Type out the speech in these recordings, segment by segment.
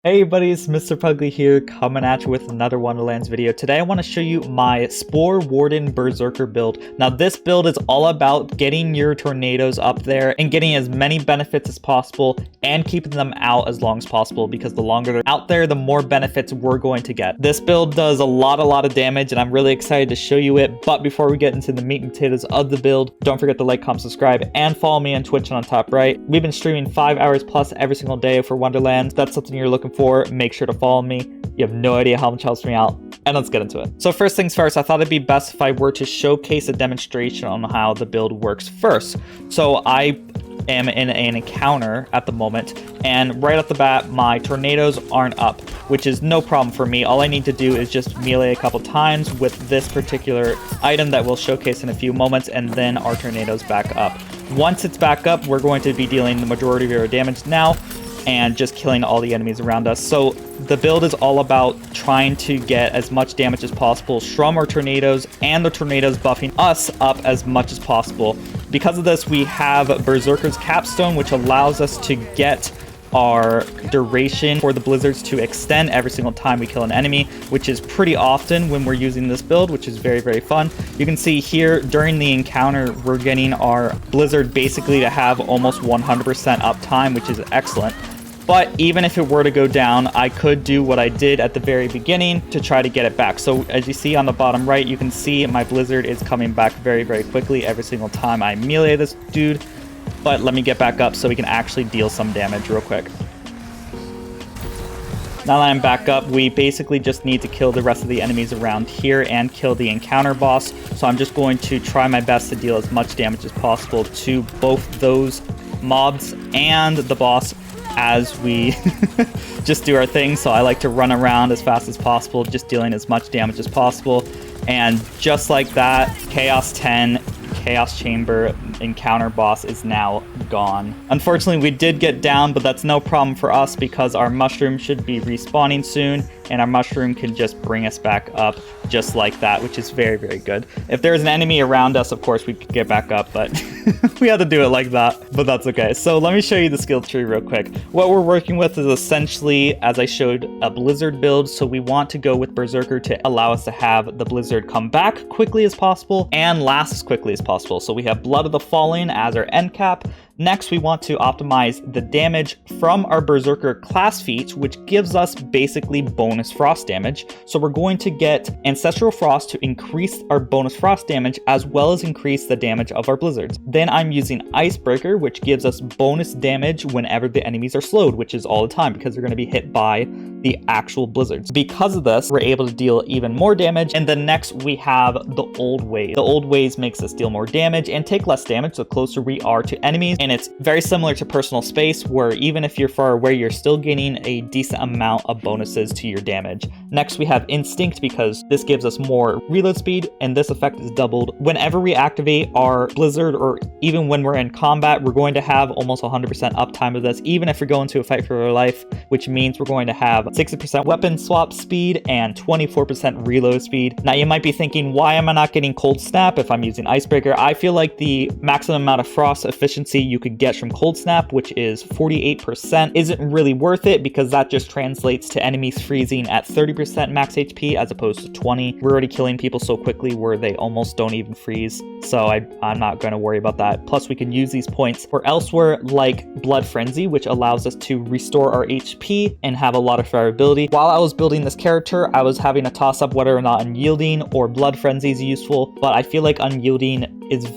Hey buddies, Mr. Pugly here, coming at you with another Wonderlands video. Today I want to show you my Spore Warden Brrzerker build. Now this build is all about getting your tornadoes up there and getting as many benefits as possible and keeping them out as long as possible, because the longer they're out there, the more benefits we're going to get. This build does a lot of damage and I'm really excited to show you it. But before we get into the meat and potatoes of the build, don't forget to like, comment, subscribe, and follow me on Twitch on top right. We've been streaming 5 hours plus every single day for Wonderlands. If that's something you're looking for, make sure to follow me. You have no idea how much helps me out. And let's get into it. So first things first, I thought it'd be best if I were to showcase a demonstration on how the build works first. So I am in an encounter at the moment, and right off the bat, my tornadoes aren't up, which is no problem for me. All I need to do is just melee a couple times with this particular item that we'll showcase in a few moments, and then our tornadoes back up. Once it's back up, we're going to be dealing the majority of our damage now and just killing all the enemies around us. So the build is all about trying to get as much damage as possible from our tornadoes, and the tornadoes buffing us up as much as possible. Because of this, we have Berserker's Capstone, which allows us to get our duration for the blizzards to extend every single time we kill an enemy, which is pretty often when we're using this build, which is very fun. You can see here during the encounter, we're getting our blizzard basically to have almost 100% uptime, which is excellent. But even if it were to go down, I could do what I did at the very beginning to try to get it back. So as you see on the bottom right, you can see my blizzard is coming back very quickly every single time I melee this dude. But let me get back up so we can actually deal some damage real quick. Now that I'm back up, we basically just need to kill the rest of the enemies around here and kill the encounter boss. So I'm just going to try my best to deal as much damage as possible to both those mobs and the boss as we just do our thing. So I like to run around as fast as possible, just dealing as much damage as possible. And just like that, Chaos 10 Chaos Chamber encounter boss is now gone. Unfortunately, we did get down, but that's no problem for us because our mushroom should be respawning soon, and our mushroom can just bring us back up just like that, which is very good. If there's an enemy around us, of course we could get back up, but we had to do it like that, but that's okay. So let me show you the skill tree real quick. What we're working with is essentially, as I showed, a blizzard build. So we want to go with Berserker to allow us to have the blizzard come back quickly as possible and last as quickly as possible. So we have Blood of the Fallen as our end cap. Next, we want to optimize the damage from our Berserker class feat, which gives us basically bonus frost damage. So we're going to get Ancestral Frost to increase our bonus frost damage as well as increase the damage of our blizzards. Then I'm using Icebreaker, which gives us bonus damage whenever the enemies are slowed, which is all the time because they're going to be hit by the actual blizzards. Because of this, we're able to deal even more damage. And then next we have the Old Ways. The Old Ways makes us deal more damage and take less damage the closer we are to enemies. And it's very similar to Personal Space, where even if you're far away, you're still getting a decent amount of bonuses to your damage. Next, we have Instinct, because this gives us more reload speed, and this effect is doubled whenever we activate our blizzard, or even when we're in combat. We're going to have almost 100% uptime of this, even if we're going to a fight for our life, which means we're going to have 60% weapon swap speed and 24% reload speed. Now, you might be thinking, why am I not getting Cold Snap if I'm using Icebreaker? I feel like the maximum amount of frost efficiency you could get from Cold Snap, which is 48%, isn't really worth it, because that just translates to enemies freezing at 30% max HP as opposed to 20. We're already killing people so quickly where they almost don't even freeze, so I'm not going to worry about that. Plus, we can use these points for elsewhere, like Blood Frenzy, which allows us to restore our HP and have a lot of variability. While I was building this character, I was having a toss up whether or not Unyielding or Blood Frenzy is useful, but I feel like Unyielding is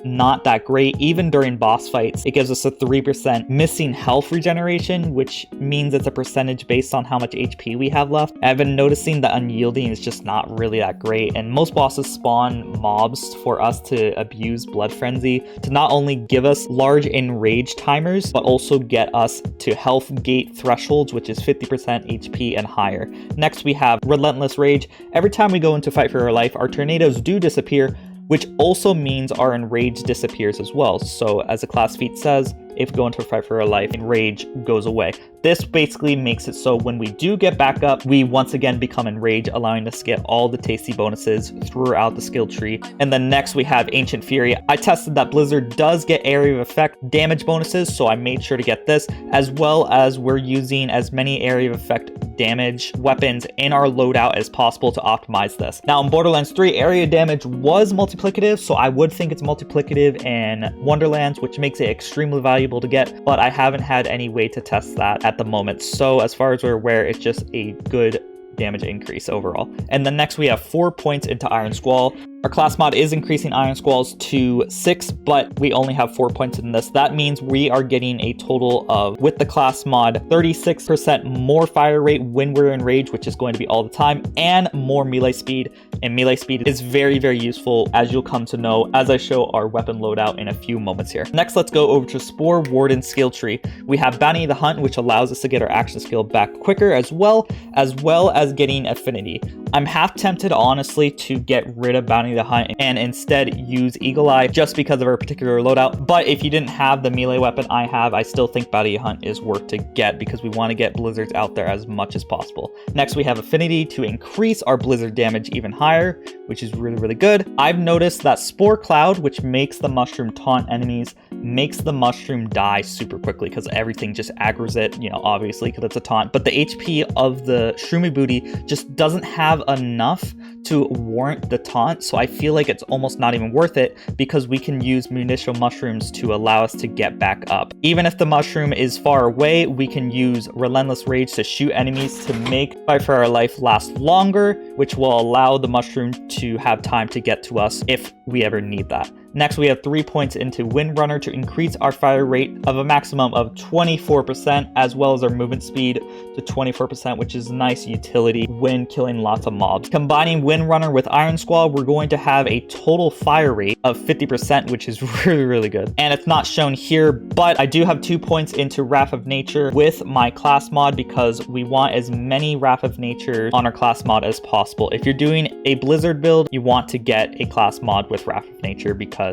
not that great. Even during boss fights, it gives us a 3% missing health regeneration, which means it's a percentage based on how much HP we have left. I've been noticing that Unyielding is just not really that great, and most bosses spawn mobs for us to abuse Blood Frenzy to not only give us large enrage timers, but also get us to health gate thresholds, which is 50% HP and higher. Next, we have Relentless Rage. Every time we go into fight for our life, our tornadoes do disappear, which also means our enrage disappears as well. So as the class feat says, if we go into a fight for our life and rage goes away. This basically makes it so when we do get back up, we once again become enraged, allowing us to get all the tasty bonuses throughout the skill tree. And then next we have Ancient Fury. I tested that Blizzard does get area of effect damage bonuses, so I made sure to get this, as well as we're using as many area of effect damage weapons in our loadout as possible to optimize this. Now in Borderlands 3, area damage was multiplicative, so I would think it's multiplicative in Wonderlands, which makes it extremely valuable to get, but I haven't had any way to test that at the moment. So as far as we're aware, it's just a good damage increase overall. And then next we have 4 points into Iron Squall. Our class mod is increasing Iron Squalls to 6, but we only have 4 points in this. That means we are getting a total of, with the class mod, 36% more fire rate when we're in rage, which is going to be all the time, and more melee speed. And melee speed is very, very useful, as you'll come to know as I show our weapon loadout in a few moments here. Next, let's go over to Spore Warden skill tree. We have Bounty the Hunt, which allows us to get our action skill back quicker, as well as getting affinity. I'm half tempted, honestly, to get rid of Bounty the Hunt and instead use Eagle Eye just because of our particular loadout. But if you didn't have the melee weapon I have, I still think Bounty the Hunt is worth to get because we want to get blizzards out there as much as possible. Next, we have affinity to increase our blizzard damage even higher, which is really, really good. I've noticed that Spore Cloud, which makes the mushroom taunt enemies, makes the mushroom die super quickly because everything just aggroes it, you know, obviously because it's a taunt. But the HP of the Shroomy Booty just doesn't have enough to warrant the taunt, so I feel like it's almost not even worth it because we can use munitional mushrooms to allow us to get back up. Even if the mushroom is far away, we can use Relentless Rage to shoot enemies to make Fight for Our Life last longer, which will allow the mushroom to have time to get to us if we ever need that. Next, we have 3 points into Windrunner to increase our fire rate of a maximum of 24%, as well as our movement speed to 24%, which is nice utility when killing lots of mobs. Combining Windrunner with Iron Squall, we're going to have a total fire rate of 50%, which is really, really good. And it's not shown here, but I do have 2 points into Wrath of Nature with my class mod because we want as many Wrath of Nature on our class mod as possible. If you're doing a Blizzard build, you want to get a class mod with Wrath of Nature because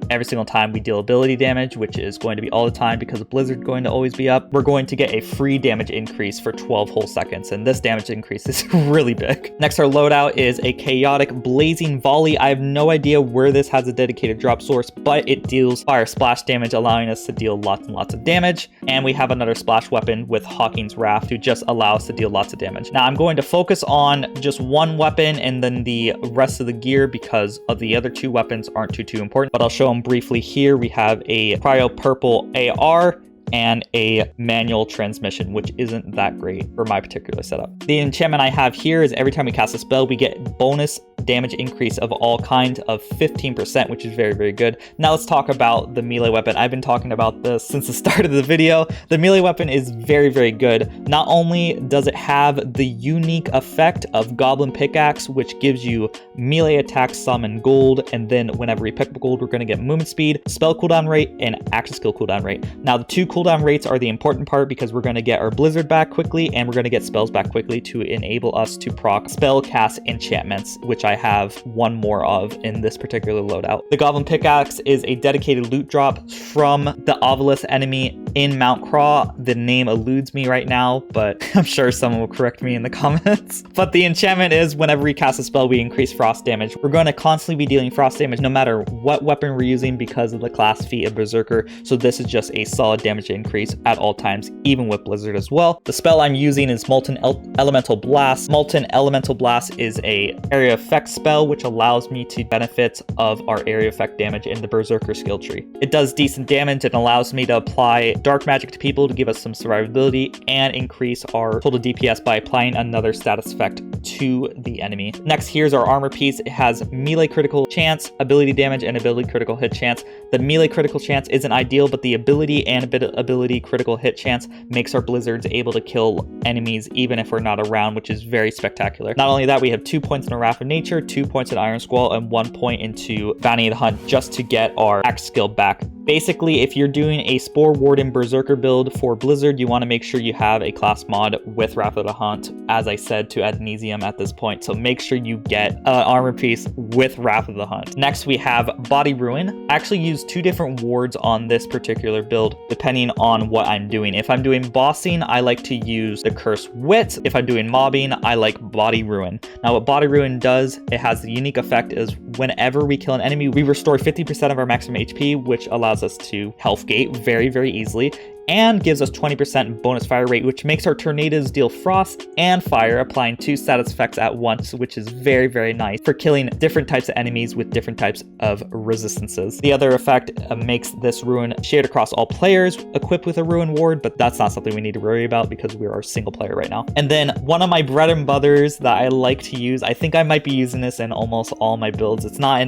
every single time we deal ability damage, which is going to be all the time because of Blizzard going to always be up, we're going to get a free damage increase for 12 whole seconds, and this damage increase is really big. Next, our loadout is a Chaotic Blazing Volley. I have no idea where this has a dedicated drop source, but it deals fire splash damage, allowing us to deal lots and lots of damage. And we have another splash weapon with Hawking's Wrath to just allow us to deal lots of damage. Now, I'm going to focus on just one weapon and then the rest of the gear because of the other two weapons aren't too important, but I'll show them briefly here. We have a Cryo Purple AR and a manual transmission, which isn't that great for my particular setup. The enchantment I have here is every time we cast a spell, we get bonus damage increase of all kinds of 15%, which is very, very good. Now let's talk about the melee weapon. I've been talking about this since the start of the video. The melee weapon is very, very good. Not only does it have the unique effect of Goblin Pickaxe, which gives you melee attack, summon gold, and then whenever we pick up gold, we're going to get movement speed, spell cooldown rate, and action skill cooldown rate. Now the two cooldown rates are the important part because we're going to get our blizzard back quickly and we're going to get spells back quickly to enable us to proc spell cast enchantments, which I have one more of in this particular loadout. The Goblin Pickaxe is a dedicated loot drop from the Obelisk enemy in Mount Craw. The name eludes me right now, but I'm sure someone will correct me in the comments. But the enchantment is whenever we cast a spell, we increase frost damage. We're going to constantly be dealing frost damage no matter what weapon we're using because of the class feat of Berserker. So this is just a solid damage increase at all times, even with Blizzard as well. The spell I'm using is Molten Elemental Blast. Molten Elemental Blast is a area effect spell, which allows me to benefit of our area effect damage in the Berserker skill tree. It does decent damage and allows me to apply dark magic to people to give us some survivability and increase our total DPS by applying another status effect to the enemy. Next, here's our armor piece. It has melee critical chance, ability damage, and ability critical hit chance. The melee critical chance isn't ideal, but the ability and ability critical hit chance makes our blizzards able to kill enemies even if we're not around, which is very spectacular. Not only that, we have 2 points in a Wrath of Nature, 2 points in Iron Squall, and 1 point into Bounty the Hunt just to get our axe skill back Basically, if you're doing a Spore Warden Brrzerker build for Blizzard, you want to make sure you have a class mod with Wrath of the Hunt, as I said, to ad nauseam at this point. So make sure you get an armor piece with Wrath of the Hunt. Next, we have Body Ruin. I actually use 2 different wards on this particular build, depending on what I'm doing. If I'm doing bossing, I like to use the Cursed Wit. If I'm doing mobbing, I like Body Ruin. Now, what Body Ruin does, it has the unique effect is whenever we kill an enemy, we restore 50% of our maximum HP, which allows us to health gate very, very easily, and gives us 20% bonus fire rate, which makes our tornadoes deal frost and fire, applying 2 status effects at once, which is very, very nice for killing different types of enemies with different types of resistances. The other effect makes this ruin shared across all players equipped with a ruin ward, but that's not something we need to worry about because we are single player right now. And then one of my bread and butters that I like to use, I think I might be using this in almost all my builds. It's not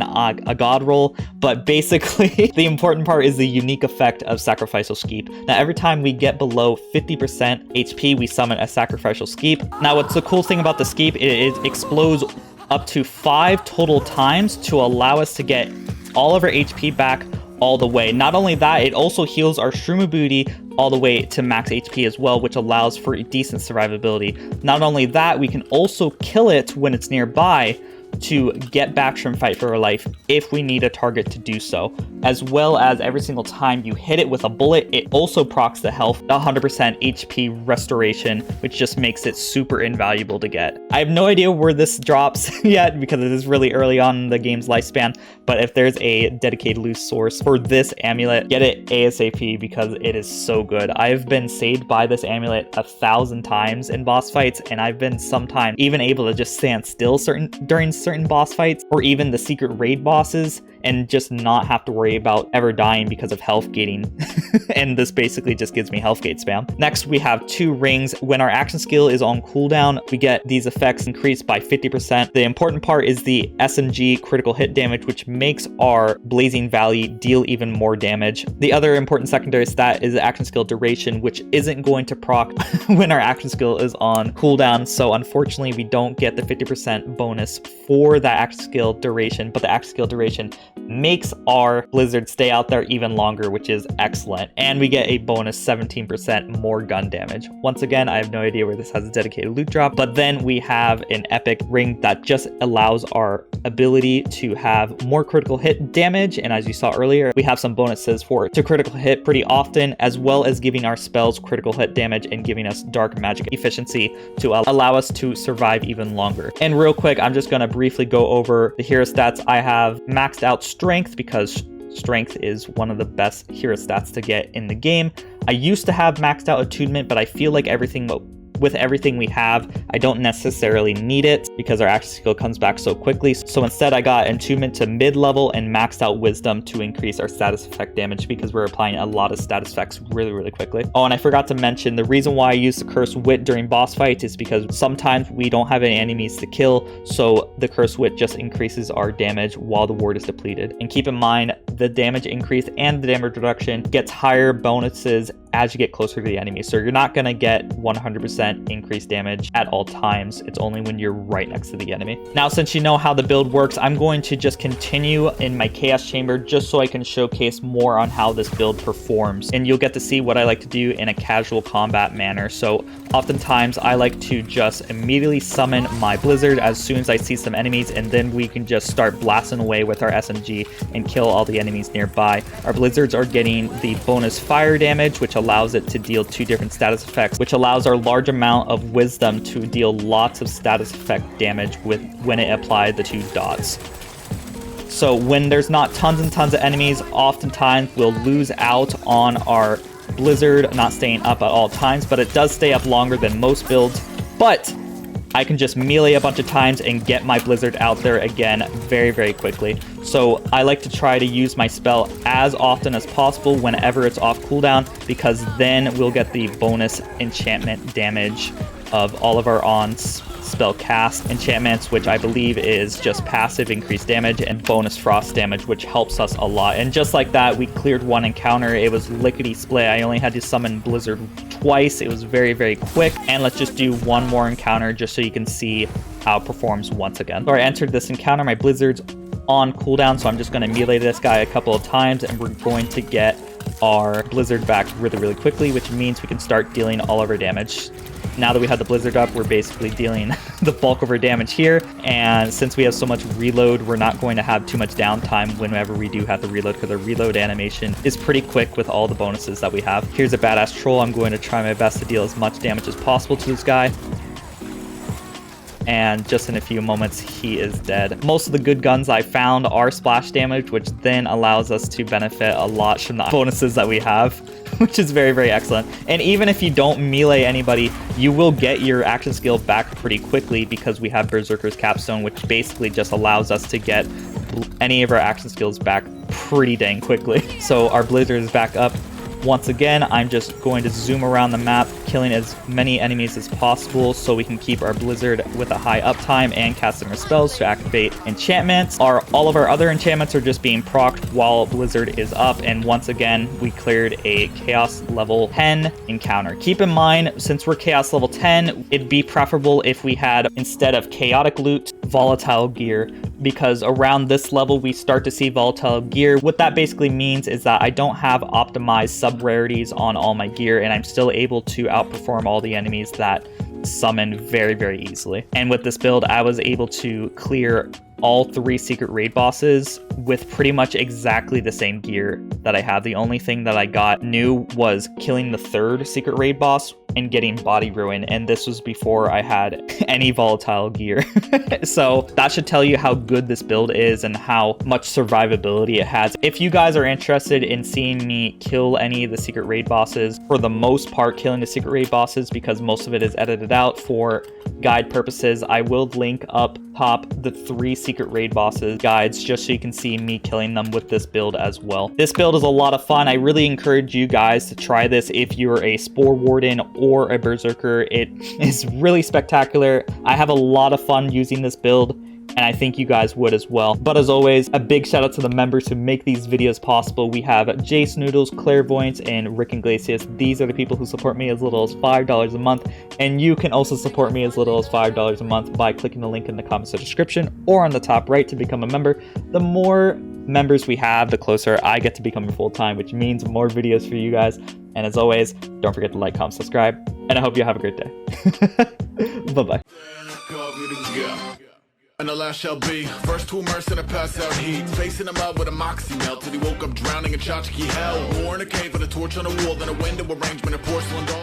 a god roll, but basically the important part is the unique effect of Sacrificial Skeep. Now, every time we get below 50% HP, we summon a Sacrificial Skeep. Now, what's the cool thing about the Skeep, it explodes up to 5 total times to allow us to get all of our HP back all the way. Not only that, it also heals our Shroomy Booty all the way to max HP as well, which allows for decent survivability. Not only that, we can also kill it when it's nearby to get back from Fight for Our Life if we need a target to do so, as well as every single time you hit it with a bullet, it also procs the health 100% HP restoration, which just makes it super invaluable to get. I have no idea where this drops yet because it is really early on in the game's lifespan, but if there's a dedicated loot source for this amulet, get it ASAP because it is so good. I've been saved by this amulet 1,000 times in boss fights, and I've been sometimes even able to just stand still during certain boss fights or even the secret raid bosses and just not have to worry about ever dying because of health gating. And this basically just gives me health gate spam. Next, we have 2 rings. When our action skill is on cooldown, we get these effects increased by 50%. The important part is the SMG critical hit damage, which makes our Blazing Valley deal even more damage. The other important secondary stat is the action skill duration, which isn't going to proc when our action skill is on cooldown. So unfortunately, we don't get the 50% bonus for that action skill duration, but the action skill duration makes our Blizzard stay out there even longer, which is excellent. And we get a bonus 17% more gun damage. Once again, I have no idea where this has a dedicated loot drop, but then we have an epic ring that just allows our ability to have more critical hit damage. And as you saw earlier, we have some bonuses for it to critical hit pretty often, as well as giving our spells critical hit damage and giving us dark magic efficiency to allow us to survive even longer. And real quick, I'm just going to briefly go over the hero stats. I have maxed out strength because strength is one of the best hero stats to get in the game. I used to have maxed out attunement, but I feel like with everything we have, I don't necessarily need it because our action skill comes back so quickly. So instead, I got attunement to mid-level and maxed out wisdom to increase our status effect damage because we're applying a lot of status effects really, really quickly. Oh, and I forgot to mention, the reason why I use the Cursed Wit during boss fights is because sometimes we don't have any enemies to kill, so the Cursed Wit just increases our damage while the ward is depleted. And keep in mind, the damage increase and the damage reduction gets higher bonuses as you get closer to the enemy. So you're not going to get 100% increased damage at all times. It's only when you're right next to the enemy. Now, since you know how the build works, I'm going to just continue in my Chaos Chamber just so I can showcase more on how this build performs. And you'll get to see what I like to do in a casual combat manner. So oftentimes I like to just immediately summon my Blizzard as soon as I see some enemies, and then we can just start blasting away with our SMG and kill all the enemies nearby. Our Blizzards are getting the bonus fire damage, which allows it to deal 2 different status effects, which allows our large amount of wisdom to deal lots of status effect damage when it applied the 2 dots. So when there's not tons and tons of enemies, oftentimes we'll lose out on our Blizzard not staying up at all times, but it does stay up longer than most builds. But I can just melee a bunch of times and get my Blizzard out there again very, very quickly. So I like to try to use my spell as often as possible whenever it's off cooldown, because then we'll get the bonus enchantment damage of all of our spell cast enchantments, which I believe is just passive increased damage and bonus frost damage, which helps us a lot. And just like that, we cleared 1 encounter. It was lickety split. I only had to summon Blizzard twice. It was very, very quick. And let's just do 1 more encounter just so you can see how it performs once again. So I entered this encounter. My Blizzards on cooldown, so I'm just going to melee this guy a couple of times, and we're going to get our Blizzard back really, really quickly, which means we can start dealing all of our damage. Now that we have the Blizzard up, we're basically dealing the bulk of our damage here, and since we have so much reload, we're not going to have too much downtime whenever we do have to reload, because our reload animation is pretty quick with all the bonuses that we have. Here's a badass troll. I'm going to try my best to deal as much damage as possible to this guy. And just in a few moments, he is dead. Most of the good guns I found are splash damage, which then allows us to benefit a lot from the bonuses that we have, which is very, very excellent. And even if you don't melee anybody, you will get your action skill back pretty quickly, because we have Berserker's Capstone, which basically just allows us to get any of our action skills back pretty dang quickly. So our Blizzard is back up. Once again, I'm just going to zoom around the map, killing as many enemies as possible so we can keep our Blizzard with a high uptime and casting our spells to activate enchantments. All of our other enchantments are just being procced while Blizzard is up, and once again, we cleared a Chaos level 10 encounter. Keep in mind, since we're Chaos level 10, it'd be preferable if we had, instead of chaotic loot, volatile gear, because around this level we start to see volatile gear. What that basically means is that I don't have optimized sub-rarities on all my gear, and I'm still able to outperform all the enemies that summon very, very easily. And with this build, I was able to clear all 3 secret raid bosses with pretty much exactly the same gear that I have. The only thing that I got new was killing the 3rd secret raid boss and getting body ruin, and this was before I had any volatile gear. So that should tell you how good this build is and how much survivability it has. If you guys are interested in seeing me kill any of the secret raid bosses, for the most part killing the secret raid bosses, because most of it is edited out for guide purposes, I will link up top the 3 secret raid bosses guides just so you can see me killing them with this build as well. This build is a lot of fun. I really encourage you guys to try this if you're a Spore Warden or a Berserker. It is really spectacular. I have a lot of fun using this build, and I think you guys would as well. But as always, a big shout out to the members who make these videos possible. We have Jace Noodles, Clairvoyance, and Rick Iglesias. These are the people who support me as little as $5 a month, and you can also support me as little as $5 a month by clicking the link in the comments or description or on the top right to become a member. The more members we have, the closer I get to becoming full-time, which means more videos for you guys. And as always, don't forget to like, comment, subscribe, and I hope you have a great day. Bye-bye. And the last shall be first to immerse in a pass out heat, facing him out with a moxie melt till he woke up drowning in tchotchke hell. More in a cave with a torch on a wall than a window arrangement of porcelain dolls.